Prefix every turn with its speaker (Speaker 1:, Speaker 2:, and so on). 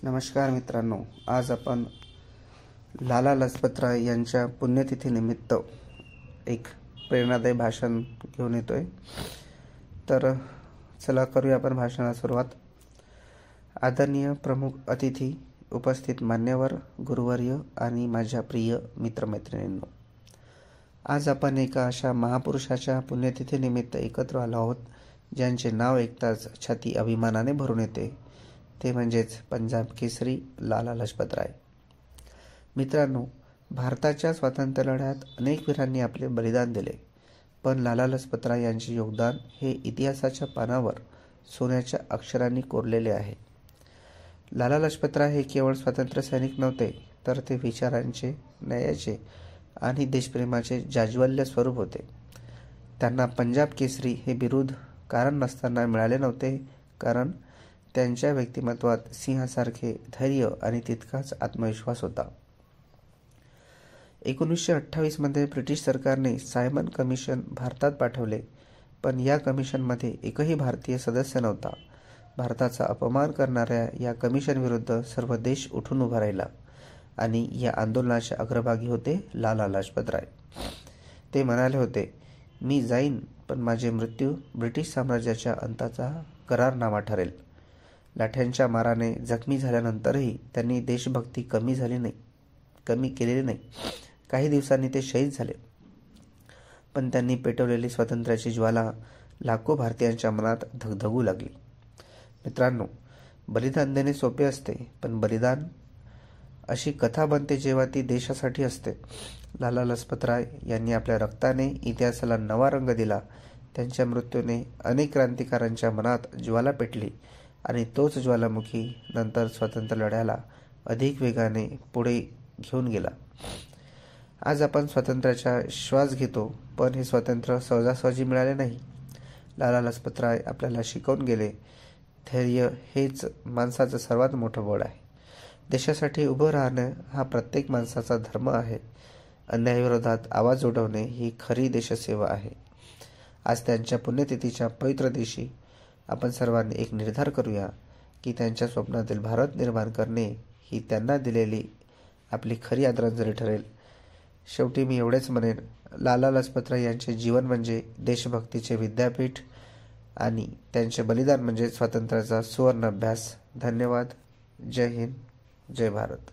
Speaker 1: नमस्कार मित्रांनो, आज आपण लाला लजपतराय यांच्या पुण्यतिथीनिमित्त एक प्रेरणादायी भाषण घेऊन येतोय। तर चला करूया आपण भाषणाला सुरुवात। आदरणीय प्रमुख अतिथी, उपस्थित मान्यवर, गुरुवर्य आणि माझ्या प्रिय मित्रमैत्रिणींनो, आज आपण एका अशा महापुरुषाच्या पुण्यतिथीनिमित्त एकत्र आलो आहोत ज्यांचे नाव ऐकताच छाती अभिमानाने भरून येते, ते म्हणजेच पंजाब केसरी लाला लजपतराय। मित्रांनो, भारताच्या स्वातंत्र्य लढ्यात अनेक वीरांनी आपले बलिदान दिले, पण लाला लजपतराय यांचे योगदान हे इतिहासाच्या पानावर सोन्याच्या अक्षरांनी कोरलेले आहे। लाला लजपतराय हे केवळ स्वातंत्र्य सैनिक नव्हते, तर ते विचारांचे, न्यायाचे आणि देशप्रेमाचे जाज्वल्य स्वरूप होते। त्यांना पंजाब केसरी हे बिरुद कारण नसताना मिळाले नव्हते, कारण त्यांच्या व्यक्तिमत्वात सिंहासारखे धैर्य आणि तितकाच आत्मविश्वास होता। 1928 मध्ये ब्रिटिश सरकारने सायमन कमिशन भारतात पाठवले, पण या कमिशनमध्ये एकही भारतीय सदस्य नव्हता। भारताचा अपमान करणाऱ्या या कमिशन विरुद्ध सर्व देश उठून उभा राहिला आणि या आंदोलनाचे अग्रभागी होते लाला लजपतराय। ते म्हणाले होते, मी जाईन, पण माझे मृत्यू ब्रिटिश साम्राज्याच्या अंताचा करारनामा ठरेल। लाठ्यांच्या माराने जखमी झाल्यानंतरही त्यांनी देशभक्ती कमी केलेली नाही। काही दिवसांनी ते शहीद झाले, पण त्यांनी पेटवलेली स्वातंत्र्याची ज्वाला लाखो भारतीयांच्या मनात धगधगू लागली। मित्रांनो, बलिदान देणे सोपे असते, पण बलिदान अशी कथा बनते जेव्हा ती देशासाठी असते। लाला लजपतराय यांनी आपल्या रक्ताने इतिहासाला नवा रंग दिला। त्यांच्या मृत्यूने अनेक क्रांतिकारकांच्या मनात ज्वाला पेटली आणि तोच ज्वालामुखी नंतर स्वातंत्र्य लढ्याला अधिक वेगाने पुढे घेऊन गेला। आज आपण स्वातंत्र्याचा श्वास घेतो, पण हे स्वातंत्र्य सहजासहजी मिळाले नाही। लाला लजपतराय आपल्याला शिकवून गेले, धैर्य हेच माणसाचं सर्वात मोठं बळ आहे। देशासाठी उभं राहणं हा प्रत्येक माणसाचा धर्म आहे। अन्यायाविरोधात आवाज उठवणे ही खरी देशसेवा आहे। आज त्यांच्या पुण्यतिथीच्या पवित्र दिवशी आपण सर्वांनी एक निर्धार करूया की त्यांच्या स्वप्नातील भारत निर्माण करणे ही त्यांना दिलेली आपली खरी आदरांजली ठरेल। शेवटी मी एवढेच म्हणेन, लाला लजपतराय यांचे जीवन म्हणजे देशभक्तीचे विद्यापीठ आणि त्यांचे बलिदान म्हणजे स्वातंत्र्याचा सुवर्ण अभ्यास। धन्यवाद। जय हिंद, जय भारत।